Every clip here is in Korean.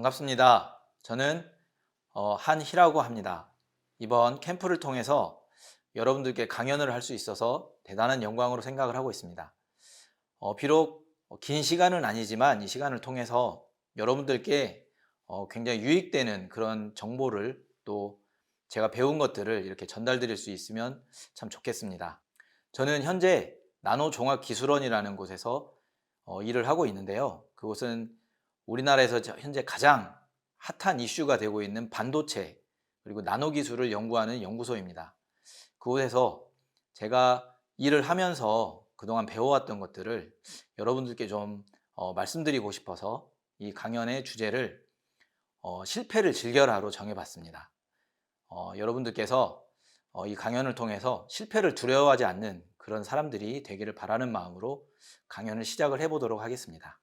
반갑습니다. 저는 한희라고 합니다. 이번 캠프를 통해서 여러분들께 강연을 할 수 있어서 대단한 영광으로 생각을 하고 있습니다. 비록 긴 시간은 아니지만 이 시간을 통해서 여러분들께 굉장히 유익되는 그런 정보를 또 제가 배운 것들을 이렇게 전달드릴 수 있으면 참 좋겠습니다. 저는 현재 나노종합기술원이라는 곳에서 일을 하고 있는데요. 그곳은 우리나라에서 현재 가장 핫한 이슈가 되고 있는 반도체 그리고 나노 기술을 연구하는 연구소입니다. 그곳에서 제가 일을 하면서 그동안 배워왔던 것들을 여러분들께 좀 말씀드리고 싶어서 이 강연의 주제를 실패를 즐겨라로 정해봤습니다. 여러분들께서 이 강연을 통해서 실패를 두려워하지 않는 그런 사람들이 되기를 바라는 마음으로 강연을 시작을 해보도록 하겠습니다.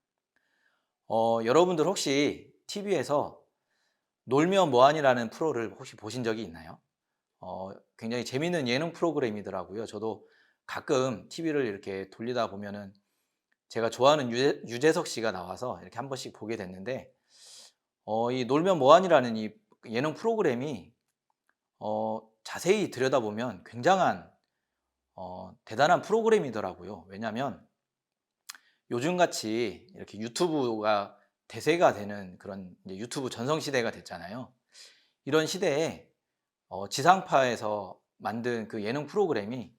여러분들 혹시 TV에서 놀면 뭐하니라는 프로를 혹시 보신 적이 있나요? 굉장히 재밌는 예능 프로그램이더라고요. 저도 가끔 TV를 이렇게 돌리다 보면은 제가 좋아하는 유재석 씨가 나와서 이렇게 한 번씩 보게 됐는데, 이 놀면 뭐하니라는 이 예능 프로그램이 자세히 들여다보면 굉장한 대단한 프로그램이더라고요. 왜냐하면 요즘같이 이렇게 유튜브가 대세가 되는 그런 이제 유튜브 전성시대가 됐잖아요. 이런 시대에 지상파에서 만든 그 예능 프로그램이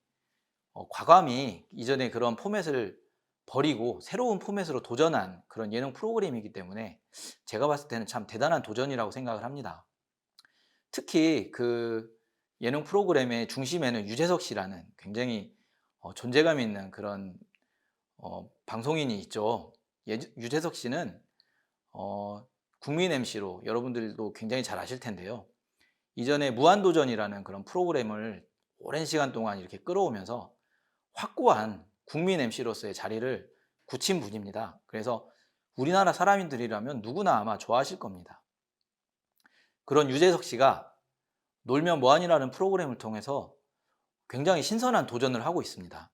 과감히 이전의 그런 포맷을 버리고 새로운 포맷으로 도전한 그런 예능 프로그램이기 때문에 제가 봤을 때는 참 대단한 도전이라고 생각을 합니다. 특히 그 예능 프로그램의 중심에는 유재석 씨라는 굉장히 존재감 있는 그런 방송인이 있죠. 유재석 씨는 국민 MC로 여러분들도 굉장히 잘 아실 텐데요. 이전에 무한도전이라는 그런 프로그램을 오랜 시간 동안 이렇게 끌어오면서 확고한 국민 MC로서의 자리를 굳힌 분입니다. 그래서 우리나라 사람들이라면 누구나 아마 좋아하실 겁니다. 그런 유재석 씨가 놀면 뭐하니라는 프로그램을 통해서 굉장히 신선한 도전을 하고 있습니다.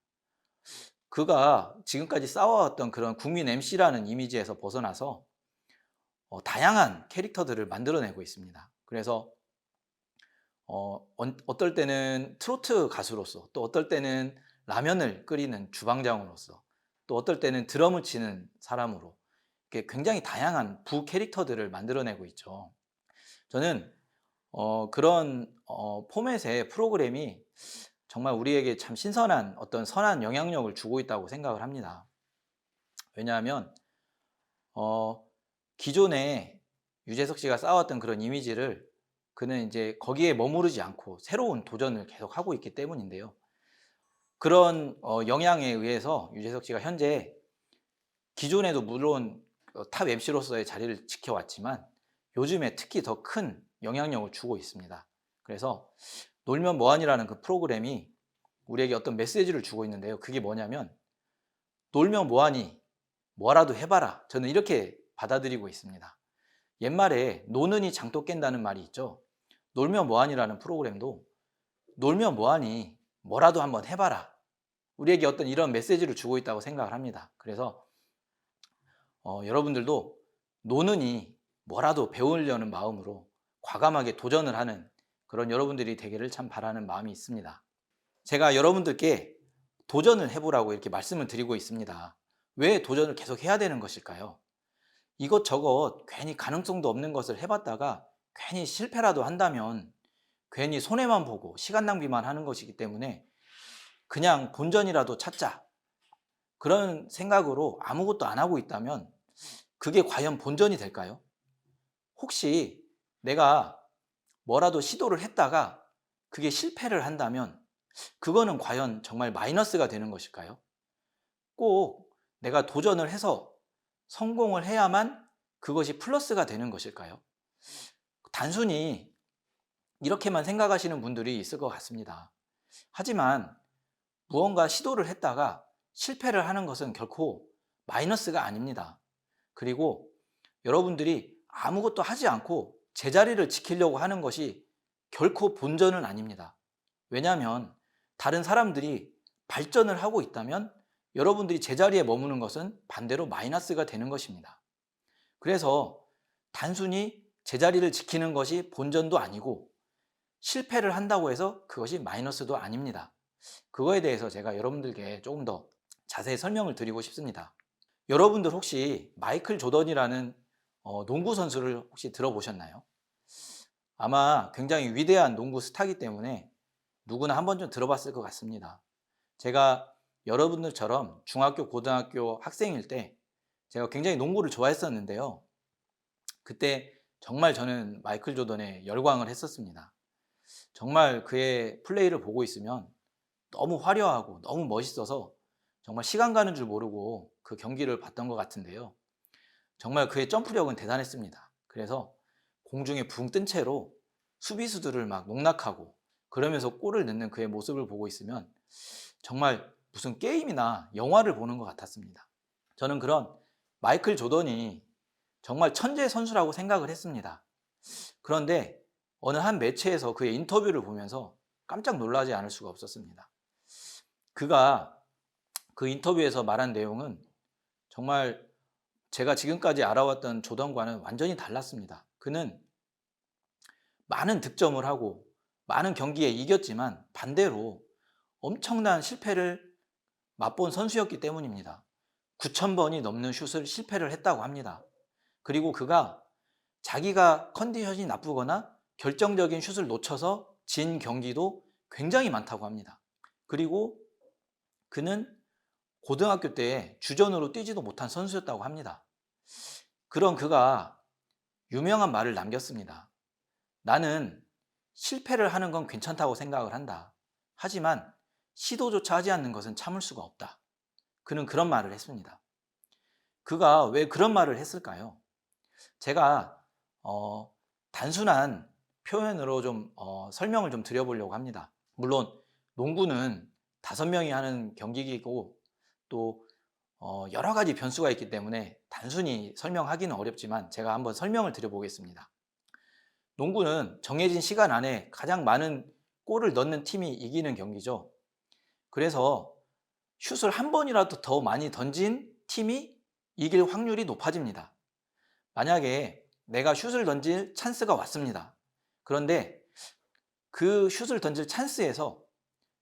그가 지금까지 쌓아왔던 그런 국민 MC라는 이미지에서 벗어나서 다양한 캐릭터들을 만들어내고 있습니다. 그래서 어떨 때는 트로트 가수로서, 또 어떨 때는 라면을 끓이는 주방장으로서, 또 어떨 때는 드럼을 치는 사람으로 이렇게 굉장히 다양한 부 캐릭터들을 만들어내고 있죠. 저는 그런 포맷의 프로그램이 정말 우리에게 참 신선한 어떤 선한 영향력을 주고 있다고 생각을 합니다. 왜냐하면 기존에 유재석 씨가 쌓아왔던 그런 이미지를 그는 이제 거기에 머무르지 않고 새로운 도전을 계속 하고 있기 때문인데요. 그런 영향에 의해서 유재석 씨가 현재 기존에도 물론 탑 MC로서의 자리를 지켜왔지만 요즘에 특히 더 큰 영향력을 주고 있습니다. 그래서 놀면 뭐하니라는 그 프로그램이 우리에게 어떤 메시지를 주고 있는데요. 그게 뭐냐면 놀면 뭐하니 뭐라도 해봐라. 저는 이렇게 받아들이고 있습니다. 옛말에 노는이 장독 깬다는 말이 있죠. 놀면 뭐하니라는 프로그램도 놀면 뭐하니 뭐라도 한번 해봐라. 우리에게 어떤 이런 메시지를 주고 있다고 생각을 합니다. 그래서 여러분들도 노는이 뭐라도 배우려는 마음으로 과감하게 도전을 하는 그런 여러분들이 되기를 참 바라는 마음이 있습니다. 제가 여러분들께 도전을 해보라고 이렇게 말씀을 드리고 있습니다. 왜 도전을 계속 해야 되는 것일까요? 이것저것 괜히 가능성도 없는 것을 해봤다가 괜히 실패라도 한다면 괜히 손해만 보고 시간 낭비만 하는 것이기 때문에 그냥 본전이라도 찾자. 그런 생각으로 아무것도 안 하고 있다면 그게 과연 본전이 될까요? 혹시 내가 뭐라도 시도를 했다가 그게 실패를 한다면 그거는 과연 정말 마이너스가 되는 것일까요? 꼭 내가 도전을 해서 성공을 해야만 그것이 플러스가 되는 것일까요? 단순히 이렇게만 생각하시는 분들이 있을 것 같습니다. 하지만 무언가 시도를 했다가 실패를 하는 것은 결코 마이너스가 아닙니다. 그리고 여러분들이 아무것도 하지 않고 제자리를 지키려고 하는 것이 결코 본전은 아닙니다. 왜냐하면 다른 사람들이 발전을 하고 있다면 여러분들이 제자리에 머무는 것은 반대로 마이너스가 되는 것입니다. 그래서 단순히 제자리를 지키는 것이 본전도 아니고 실패를 한다고 해서 그것이 마이너스도 아닙니다. 그거에 대해서 제가 여러분들께 조금 더 자세히 설명을 드리고 싶습니다. 여러분들 혹시 마이클 조던이라는 농구 선수를 혹시 들어보셨나요? 아마 굉장히 위대한 농구 스타이기 때문에 누구나 한 번쯤 들어봤을 것 같습니다. 제가 여러분들처럼 중학교, 고등학교 학생일 때 제가 굉장히 농구를 좋아했었는데요. 그때 정말 저는 마이클 조던에 열광을 했었습니다. 정말 그의 플레이를 보고 있으면 너무 화려하고 너무 멋있어서 정말 시간 가는 줄 모르고 그 경기를 봤던 것 같은데요. 정말 그의 점프력은 대단했습니다. 그래서 공중에 붕 뜬 채로 수비수들을 막 농락하고 그러면서 골을 넣는 그의 모습을 보고 있으면 정말 무슨 게임이나 영화를 보는 것 같았습니다. 저는 그런 마이클 조던이 정말 천재 선수라고 생각을 했습니다. 그런데 어느 한 매체에서 그의 인터뷰를 보면서 깜짝 놀라지 않을 수가 없었습니다. 그가 그 인터뷰에서 말한 내용은 정말 제가 지금까지 알아왔던 조던과는 완전히 달랐습니다. 그는 많은 득점을 하고 많은 경기에 이겼지만 반대로 엄청난 실패를 맛본 선수였기 때문입니다. 9,000번이 넘는 슛을 실패를 했다고 합니다. 그리고 그가 자기가 컨디션이 나쁘거나 결정적인 슛을 놓쳐서 진 경기도 굉장히 많다고 합니다. 그리고 그는 고등학교 때 주전으로 뛰지도 못한 선수였다고 합니다. 그런 그가 유명한 말을 남겼습니다. 나는 실패를 하는 건 괜찮다고 생각을 한다. 하지만 시도조차 하지 않는 것은 참을 수가 없다. 그는 그런 말을 했습니다. 그가 왜 그런 말을 했을까요? 제가 단순한 표현으로 좀 설명을 좀 드려보려고 합니다. 물론 농구는 5명이 하는 경기이고 또 여러 가지 변수가 있기 때문에 단순히 설명하기는 어렵지만 제가 한번 설명을 드려보겠습니다. 농구는 정해진 시간 안에 가장 많은 골을 넣는 팀이 이기는 경기죠. 그래서 슛을 한 번이라도 더 많이 던진 팀이 이길 확률이 높아집니다. 만약에 내가 슛을 던질 찬스가 왔습니다. 그런데 그 슛을 던질 찬스에서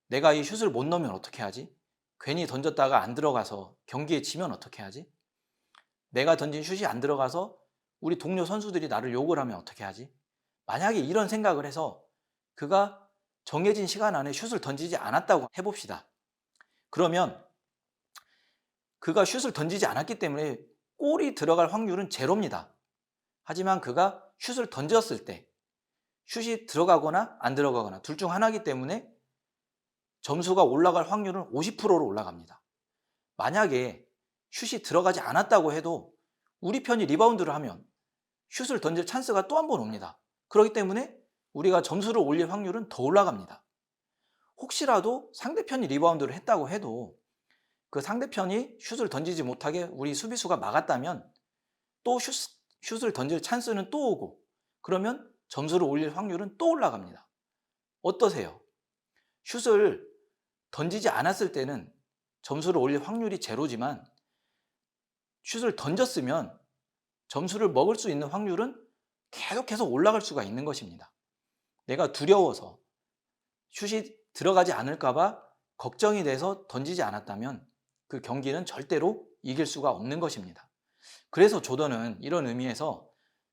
내가 이 슛을 못 넣으면 어떻게 하지? 괜히 던졌다가 안 들어가서 경기에 지면 어떻게 하지? 내가 던진 슛이 안 들어가서 우리 동료 선수들이 나를 욕을 하면 어떻게 하지? 만약에 이런 생각을 해서 그가 정해진 시간 안에 슛을 던지지 않았다고 해봅시다. 그러면 그가 슛을 던지지 않았기 때문에 골이 들어갈 확률은 제로입니다. 하지만 그가 슛을 던졌을 때 슛이 들어가거나 안 들어가거나 둘 중 하나이기 때문에 점수가 올라갈 확률은 50%로 올라갑니다. 만약에 슛이 들어가지 않았다고 해도 우리 편이 리바운드를 하면 슛을 던질 찬스가 또 한 번 옵니다. 그렇기 때문에 우리가 점수를 올릴 확률은 더 올라갑니다. 혹시라도 상대편이 리바운드를 했다고 해도 그 상대편이 슛을 던지지 못하게 우리 수비수가 막았다면 또 슛을 던질 찬스는 또 오고 그러면 점수를 올릴 확률은 또 올라갑니다. 어떠세요? 슛을 던지지 않았을 때는 점수를 올릴 확률이 제로지만 슛을 던졌으면 점수를 먹을 수 있는 확률은 계속해서 올라갈 수가 있는 것입니다. 내가 두려워서 슛이 들어가지 않을까봐 걱정이 돼서 던지지 않았다면 그 경기는 절대로 이길 수가 없는 것입니다. 그래서 조던은 이런 의미에서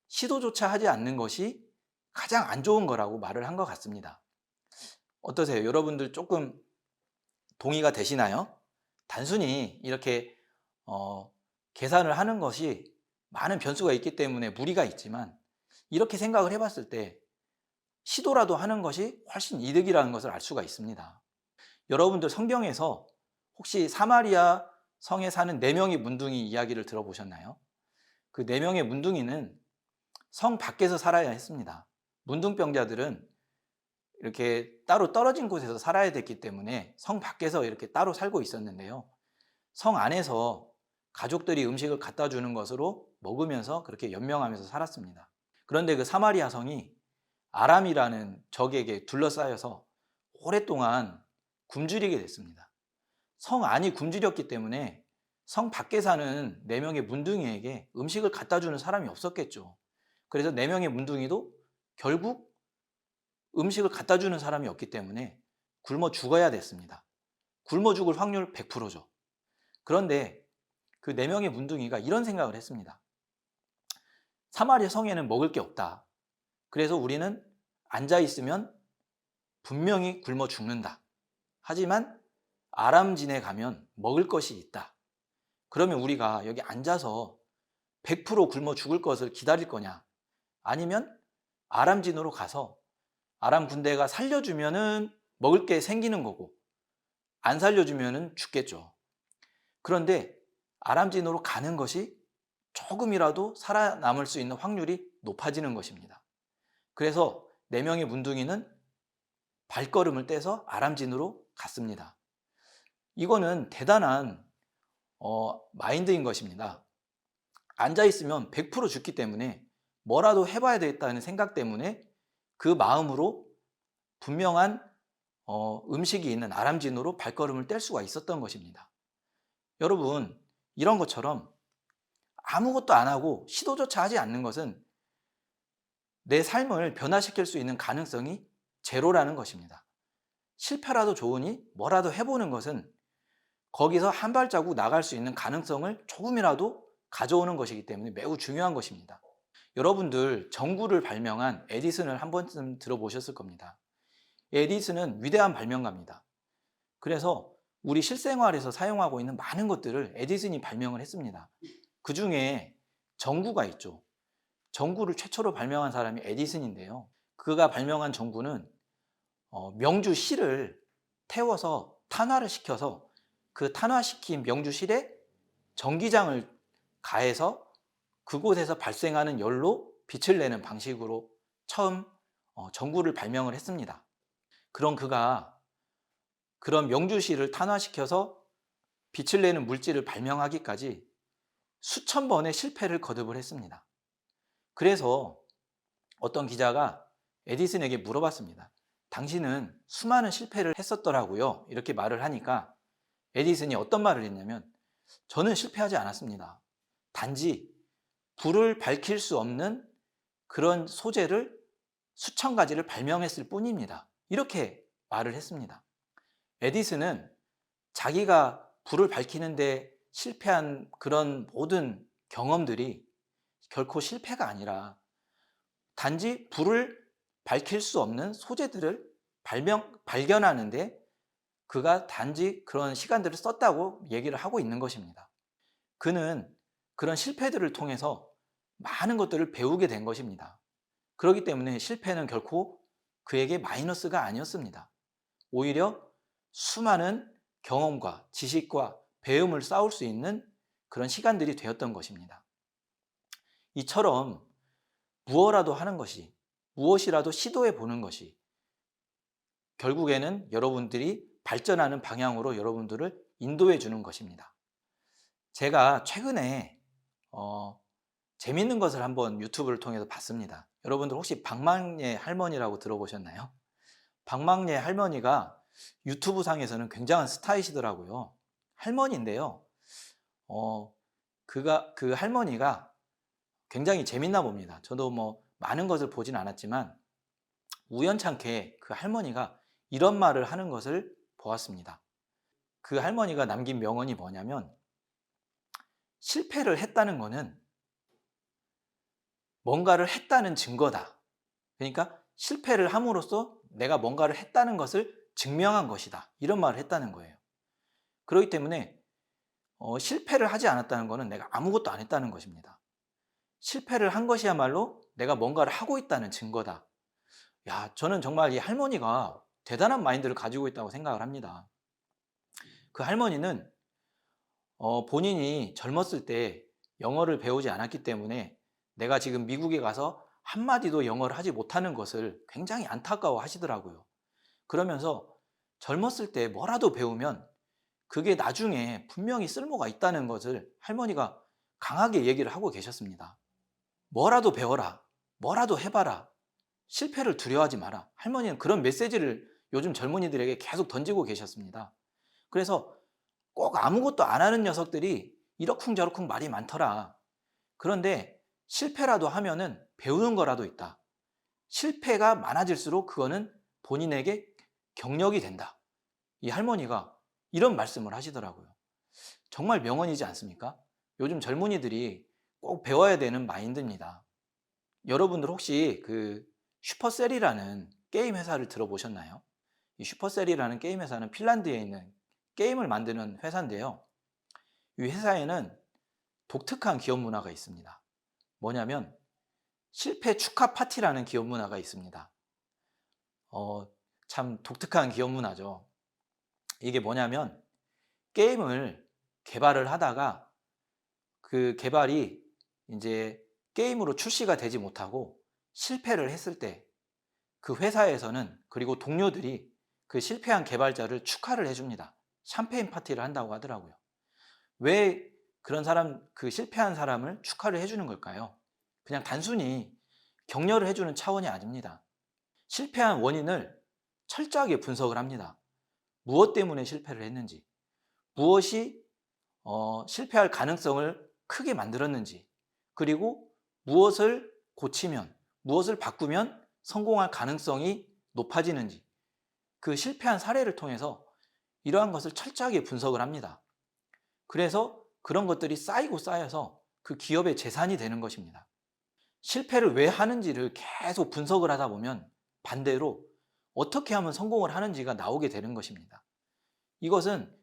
시도조차 하지 않는 것이 가장 안 좋은 거라고 말을 한 것 같습니다. 어떠세요? 여러분들 조금 동의가 되시나요? 단순히 이렇게 계산을 하는 것이 많은 변수가 있기 때문에 무리가 있지만 이렇게 생각을 해봤을 때 시도라도 하는 것이 훨씬 이득이라는 것을 알 수가 있습니다. 여러분들 성경에서 혹시 사마리아 성에 사는 4명의 문둥이 이야기를 들어보셨나요? 그 4명의 문둥이는 성 밖에서 살아야 했습니다. 문둥병자들은 이렇게 따로 떨어진 곳에서 살아야 됐기 때문에 성 밖에서 이렇게 따로 살고 있었는데요. 성 안에서 가족들이 음식을 갖다 주는 것으로 먹으면서 그렇게 연명하면서 살았습니다. 그런데 그 사마리아 성이 아람이라는 적에게 둘러싸여서 오랫동안 굶주리게 됐습니다. 성 안이 굶주렸기 때문에 성 밖에 사는 4명의 문둥이에게 음식을 갖다 주는 사람이 없었겠죠. 그래서 4명의 문둥이도 결국 음식을 갖다 주는 사람이 없기 때문에 굶어 죽어야 됐습니다. 굶어 죽을 확률 100%죠. 그런데 그 4명의 문둥이가 이런 생각을 했습니다. 사마리아 성에는 먹을 게 없다. 그래서 우리는 앉아 있으면 분명히 굶어 죽는다. 하지만 아람진에 가면 먹을 것이 있다. 그러면 우리가 여기 앉아서 100% 굶어 죽을 것을 기다릴 거냐? 아니면 아람진으로 가서 아람 군대가 살려주면은 먹을 게 생기는 거고, 안 살려주면은 죽겠죠. 그런데 아람진으로 가는 것이 조금이라도 살아남을 수 있는 확률이 높아지는 것입니다. 그래서 4명의 문둥이는 발걸음을 떼서 아람진으로 갔습니다. 이거는 대단한 마인드인 것입니다. 앉아있으면 100% 죽기 때문에 뭐라도 해봐야 되겠다는 생각 때문에 그 마음으로 분명한 음식이 있는 아람진으로 발걸음을 뗄 수가 있었던 것입니다. 여러분, 이런 것처럼 아무것도 안 하고 시도조차 하지 않는 것은 내 삶을 변화시킬 수 있는 가능성이 제로라는 것입니다. 실패라도 좋으니 뭐라도 해보는 것은 거기서 한 발자국 나갈 수 있는 가능성을 조금이라도 가져오는 것이기 때문에 매우 중요한 것입니다. 여러분들 전구를 발명한 에디슨을 한 번쯤 들어보셨을 겁니다. 에디슨은 위대한 발명가입니다. 그래서 우리 실생활에서 사용하고 있는 많은 것들을 에디슨이 발명을 했습니다. 그 중에 전구가 있죠. 전구를 최초로 발명한 사람이 에디슨인데요. 그가 발명한 전구는 명주 실을 태워서 탄화를 시켜서 그 탄화시킨 명주 실에 전기장을 가해서 그곳에서 발생하는 열로 빛을 내는 방식으로 처음 전구를 발명을 했습니다. 그런 그가 그런 명주실을 탄화시켜서 빛을 내는 물질을 발명하기까지 수천 번의 실패를 거듭을 했습니다. 그래서 어떤 기자가 에디슨에게 물어봤습니다. 당신은 수많은 실패를 했었더라고요. 이렇게 말을 하니까 에디슨이 어떤 말을 했냐면, 저는 실패하지 않았습니다. 단지 불을 밝힐 수 없는 그런 소재를 수천 가지를 발명했을 뿐입니다. 이렇게 말을 했습니다. 에디슨은 자기가 불을 밝히는데 실패한 그런 모든 경험들이 결코 실패가 아니라 단지 불을 밝힐 수 없는 소재들을 발견하는데 그가 단지 그런 시간들을 썼다고 얘기를 하고 있는 것입니다. 그는 그런 실패들을 통해서 많은 것들을 배우게 된 것입니다. 그렇기 때문에 실패는 결코 그에게 마이너스가 아니었습니다. 오히려 수많은 경험과 지식과 배움을 쌓을 수 있는 그런 시간들이 되었던 것입니다. 이처럼 무엇이라도 하는 것이, 무엇이라도 시도해 보는 것이 결국에는 여러분들이 발전하는 방향으로 여러분들을 인도해 주는 것입니다. 제가 최근에 재밌는 것을 한번 유튜브를 통해서 봤습니다. 여러분들 혹시 박망예 할머니라고 들어보셨나요? 박망예 할머니가 유튜브 상에서는 굉장한 스타이시더라고요. 할머니인데요. 그 할머니가 굉장히 재밌나 봅니다. 저도 뭐 많은 것을 보진 않았지만 우연찮게 그 할머니가 이런 말을 하는 것을 보았습니다. 그 할머니가 남긴 명언이 뭐냐면, 실패를 했다는 것은 뭔가를 했다는 증거다. 그러니까 실패를 함으로써 내가 뭔가를 했다는 것을 증명한 것이다. 이런 말을 했다는 거예요. 그렇기 때문에 실패를 하지 않았다는 것은 내가 아무것도 안 했다는 것입니다. 실패를 한 것이야말로 내가 뭔가를 하고 있다는 증거다. 야, 저는 정말 이 할머니가 대단한 마인드를 가지고 있다고 생각을 합니다. 그 할머니는 본인이 젊었을 때 영어를 배우지 않았기 때문에 내가 지금 미국에 가서 한마디도 영어를 하지 못하는 것을 굉장히 안타까워 하시더라고요. 그러면서 젊었을 때 뭐라도 배우면 그게 나중에 분명히 쓸모가 있다는 것을 할머니가 강하게 얘기를 하고 계셨습니다. 뭐라도 배워라. 뭐라도 해봐라. 실패를 두려워하지 마라. 할머니는 그런 메시지를 요즘 젊은이들에게 계속 던지고 계셨습니다. 그래서 꼭 아무것도 안 하는 녀석들이 이러쿵저러쿵 말이 많더라. 그런데 실패라도 하면은 배우는 거라도 있다. 실패가 많아질수록 그거는 본인에게 경력이 된다. 이 할머니가 이런 말씀을 하시더라고요. 정말 명언이지 않습니까? 요즘 젊은이들이 꼭 배워야 되는 마인드입니다. 여러분들 혹시 그 슈퍼셀이라는 게임 회사를 들어보셨나요? 이 슈퍼셀이라는 게임 회사는 핀란드에 있는 게임을 만드는 회사인데요. 이 회사에는 독특한 기업 문화가 있습니다. 뭐냐면 실패 축하 파티라는 기업 문화가 있습니다. 참 독특한 기업 문화죠. 이게 뭐냐면 게임을 개발을 하다가 그 개발이 이제 게임으로 출시가 되지 못하고 실패를 했을 때 그 회사에서는, 그리고 동료들이 그 실패한 개발자를 축하를 해줍니다. 샴페인 파티를 한다고 하더라고요. 왜 그런 사람, 그 실패한 사람을 축하를 해주는 걸까요? 그냥 단순히 격려를 해주는 차원이 아닙니다. 실패한 원인을 철저하게 분석을 합니다. 무엇 때문에 실패를 했는지, 무엇이 실패할 가능성을 크게 만들었는지, 그리고 무엇을 고치면, 무엇을 바꾸면 성공할 가능성이 높아지는지, 그 실패한 사례를 통해서 이러한 것을 철저하게 분석을 합니다. 그래서 그런 것들이 쌓이고 쌓여서 그 기업의 재산이 되는 것입니다. 실패를 왜 하는지를 계속 분석을 하다 보면 반대로 어떻게 하면 성공을 하는지가 나오게 되는 것입니다. 이것은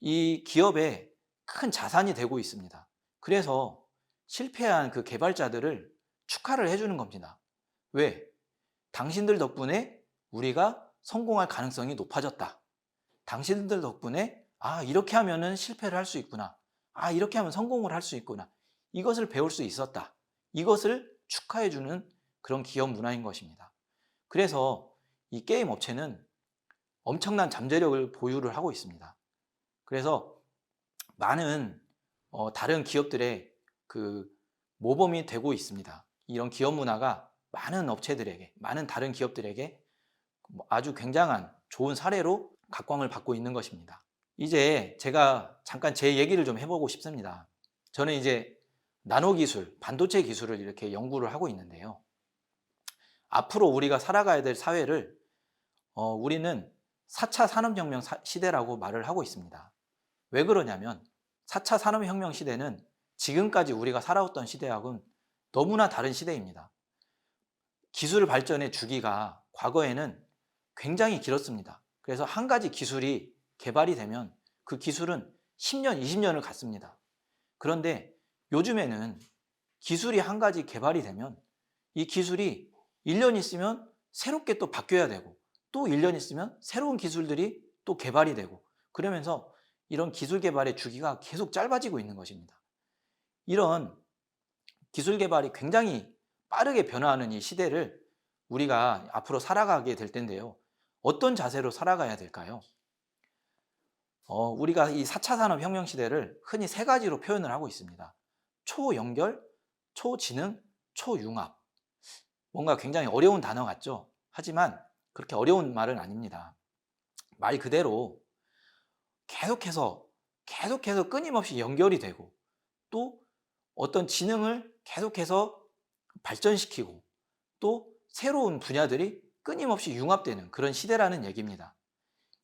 이 기업의 큰 자산이 되고 있습니다. 그래서 실패한 그 개발자들을 축하를 해주는 겁니다. 왜? 당신들 덕분에 우리가 성공할 가능성이 높아졌다. 당신들 덕분에 이렇게 하면은 실패를 할 수 있구나. 이렇게 하면 성공을 할 수 있구나. 이것을 배울 수 있었다. 이것을 축하해주는 그런 기업 문화인 것입니다. 그래서 이 게임 업체는 엄청난 잠재력을 보유를 하고 있습니다. 그래서 많은 다른 기업들의 그 모범이 되고 있습니다. 이런 기업 문화가 많은 업체들에게, 많은 다른 기업들에게 아주 굉장한 좋은 사례로 각광을 받고 있는 것입니다. 이제 제가 잠깐 제 얘기를 좀 해보고 싶습니다. 저는 이제 나노 기술, 반도체 기술을 이렇게 연구를 하고 있는데요. 앞으로 우리가 살아가야 될 사회를 우리는 4차 산업혁명 시대라고 말을 하고 있습니다. 왜 그러냐면 4차 산업혁명 시대는 지금까지 우리가 살아왔던 시대하고는 너무나 다른 시대입니다. 기술 발전의 주기가 과거에는 굉장히 길었습니다. 그래서 한 가지 기술이 개발이 되면 그 기술은 10년, 20년을 갔습니다. 그런데 요즘에는 기술이 한 가지 개발이 되면 이 기술이 1년 있으면 새롭게 또 바뀌어야 되고, 또 1년 있으면 새로운 기술들이 또 개발이 되고, 그러면서 이런 기술 개발의 주기가 계속 짧아지고 있는 것입니다. 이런 기술 개발이 굉장히 빠르게 변화하는 이 시대를 우리가 앞으로 살아가게 될 텐데요. 어떤 자세로 살아가야 될까요? 우리가 이 4차 산업혁명 시대를 흔히 세 가지로 표현을 하고 있습니다. 초연결, 초지능, 초융합. 뭔가 굉장히 어려운 단어 같죠? 하지만 그렇게 어려운 말은 아닙니다. 말 그대로 계속해서 끊임없이 연결이 되고, 또 어떤 지능을 계속해서 발전시키고, 또 새로운 분야들이 끊임없이 융합되는 그런 시대라는 얘기입니다.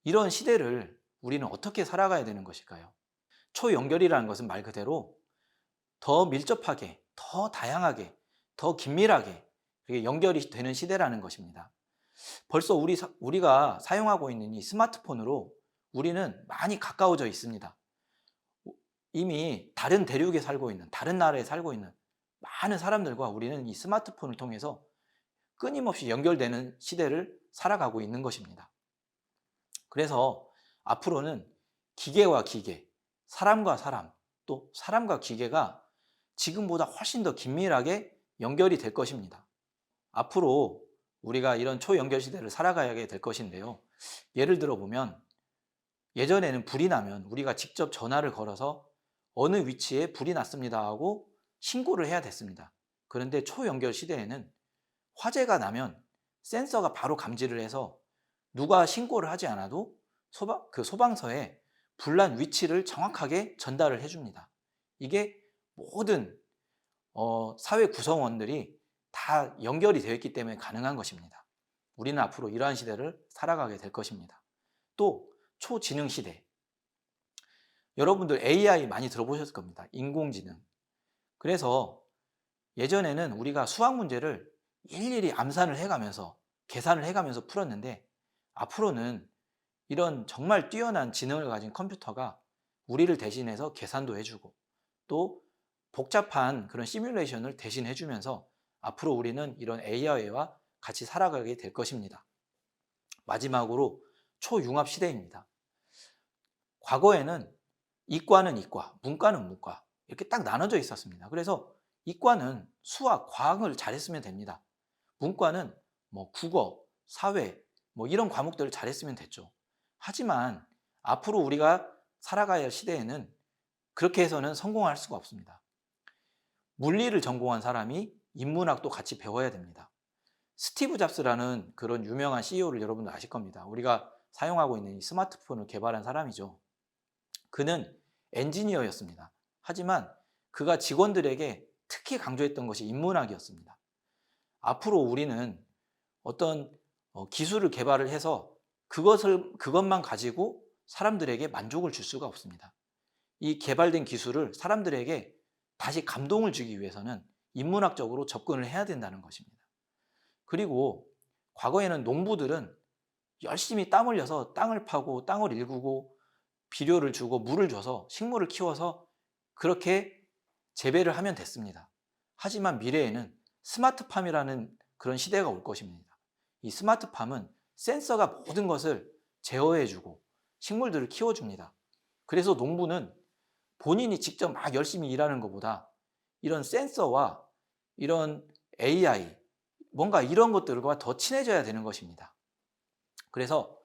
이런 시대를 우리는 어떻게 살아가야 되는 것일까요? 초연결이라는 것은 말 그대로 더 밀접하게, 더 다양하게, 더 긴밀하게 연결이 되는 시대라는 것입니다. 벌써 우리가 사용하고 있는 이 스마트폰으로 우리는 많이 가까워져 있습니다. 이미 다른 대륙에 살고 있는, 다른 나라에 살고 있는 많은 사람들과 우리는 이 스마트폰을 통해서 끊임없이 연결되는 시대를 살아가고 있는 것입니다. 그래서 앞으로는 기계와 기계, 사람과 사람, 또 사람과 기계가 지금보다 훨씬 더 긴밀하게 연결이 될 것입니다. 앞으로 우리가 이런 초연결 시대를 살아가야 될 것인데요. 예를 들어 보면 예전에는 불이 나면 우리가 직접 전화를 걸어서 어느 위치에 불이 났습니다 하고 신고를 해야 됐습니다. 그런데 초연결 시대에는 화재가 나면 센서가 바로 감지를 해서 누가 신고를 하지 않아도 그 소방서에 불난 위치를 정확하게 전달을 해줍니다. 이게 모든 사회 구성원들이 다 연결이 되어 있기 때문에 가능한 것입니다. 우리는 앞으로 이러한 시대를 살아가게 될 것입니다. 또 초지능 시대. 여러분들 AI 많이 들어보셨을 겁니다. 인공지능. 그래서 예전에는 우리가 수학 문제를 일일이 암산을 해가면서 계산을 해가면서 풀었는데, 앞으로는 이런 정말 뛰어난 지능을 가진 컴퓨터가 우리를 대신해서 계산도 해주고 또 복잡한 그런 시뮬레이션을 대신 해주면서 앞으로 우리는 이런 AI와 같이 살아가게 될 것입니다. 마지막으로 초융합 시대입니다. 과거에는 이과는 이과, 문과는 문과 이렇게 딱 나눠져 있었습니다. 그래서 이과는 수학, 과학을 잘했으면 됩니다. 문과는 뭐 국어, 사회 뭐 이런 과목들을 잘했으면 됐죠. 하지만 앞으로 우리가 살아가야 할 시대에는 그렇게 해서는 성공할 수가 없습니다. 물리를 전공한 사람이 인문학도 같이 배워야 됩니다. 스티브 잡스라는 그런 유명한 CEO를 여러분도 아실 겁니다. 우리가 사용하고 있는 이 스마트폰을 개발한 사람이죠. 그는 엔지니어였습니다. 하지만 그가 직원들에게 특히 강조했던 것이 인문학이었습니다. 앞으로 우리는 어떤 기술을 개발을 해서 그것만 가지고 사람들에게 만족을 줄 수가 없습니다. 이 개발된 기술을 사람들에게 다시 감동을 주기 위해서는 인문학적으로 접근을 해야 된다는 것입니다. 그리고 과거에는 농부들은 열심히 땀 흘려서 땅을 파고 땅을 일구고 비료를 주고 물을 줘서 식물을 키워서 그렇게 재배를 하면 됐습니다. 하지만 미래에는 스마트팜이라는 그런 시대가 올 것입니다. 이 스마트팜은 센서가 모든 것을 제어해주고 식물들을 키워줍니다. 그래서 농부는 본인이 직접 막 열심히 일하는 것보다 이런 센서와 이런 AI, 뭔가 이런 것들과 더 친해져야 되는 것입니다. 그래서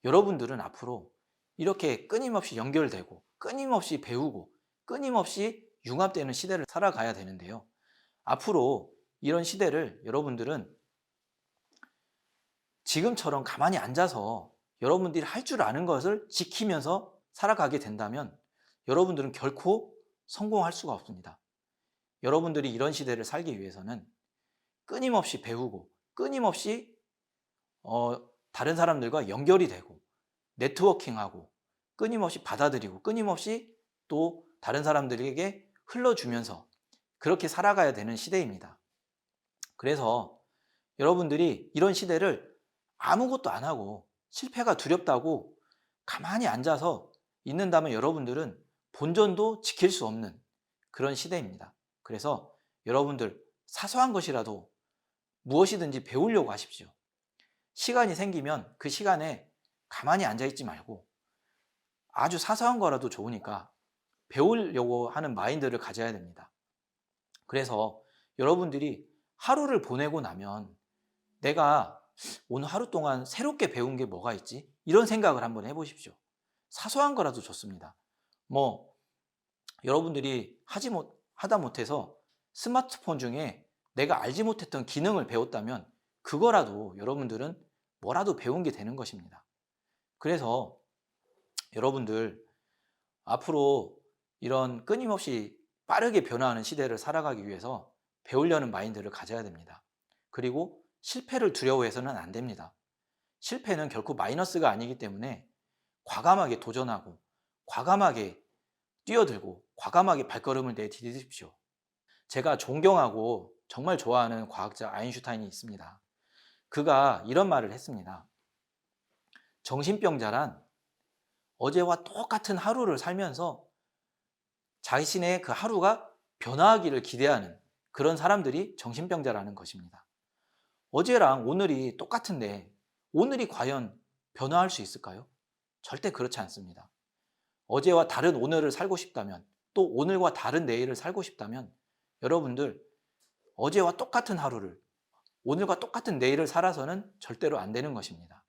여러분들은 앞으로 이렇게 끊임없이 연결되고 끊임없이 배우고 끊임없이 융합되는 시대를 살아가야 되는데요. 앞으로 이런 시대를 여러분들은 지금처럼 가만히 앉아서 여러분들이 할 줄 아는 것을 지키면서 살아가게 된다면 여러분들은 결코 성공할 수가 없습니다. 여러분들이 이런 시대를 살기 위해서는 끊임없이 배우고 끊임없이 다른 사람들과 연결이 되고 네트워킹하고 끊임없이 받아들이고 끊임없이 또 다른 사람들에게 흘러주면서 그렇게 살아가야 되는 시대입니다. 그래서 여러분들이 이런 시대를 아무것도 안 하고 실패가 두렵다고 가만히 앉아서 있는다면 여러분들은 본전도 지킬 수 없는 그런 시대입니다. 그래서 여러분들 사소한 것이라도 무엇이든지 배우려고 하십시오. 시간이 생기면 그 시간에 가만히 앉아있지 말고 아주 사소한 거라도 좋으니까 배우려고 하는 마인드를 가져야 됩니다. 그래서 여러분들이 하루를 보내고 나면 내가 오늘 하루 동안 새롭게 배운 게 뭐가 있지? 이런 생각을 한번 해보십시오. 사소한 거라도 좋습니다. 뭐 여러분들이 하다 못해서 스마트폰 중에 내가 알지 못했던 기능을 배웠다면 그거라도 여러분들은 뭐라도 배운 게 되는 것입니다. 그래서 여러분들 앞으로 이런 끊임없이 빠르게 변화하는 시대를 살아가기 위해서 배우려는 마인드를 가져야 됩니다. 그리고 실패를 두려워해서는 안 됩니다. 실패는 결코 마이너스가 아니기 때문에 과감하게 도전하고 과감하게 뛰어들고 과감하게 발걸음을 내디디십시오. 제가 존경하고 정말 좋아하는 과학자 아인슈타인이 있습니다. 그가 이런 말을 했습니다. 정신병자란 어제와 똑같은 하루를 살면서 자신의 그 하루가 변화하기를 기대하는 그런 사람들이 정신병자라는 것입니다. 어제랑 오늘이 똑같은데 오늘이 과연 변화할 수 있을까요? 절대 그렇지 않습니다. 어제와 다른 오늘을 살고 싶다면 또 오늘과 다른 내일을 살고 싶다면 여러분들 어제와 똑같은 하루를 오늘과 똑같은 내일을 살아서는 절대로 안 되는 것입니다.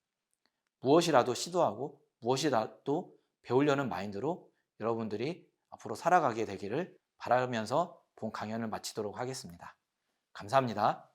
무엇이라도 시도하고 무엇이라도 배우려는 마인드로 여러분들이 앞으로 살아가게 되기를 바라면서 본 강연을 마치도록 하겠습니다. 감사합니다.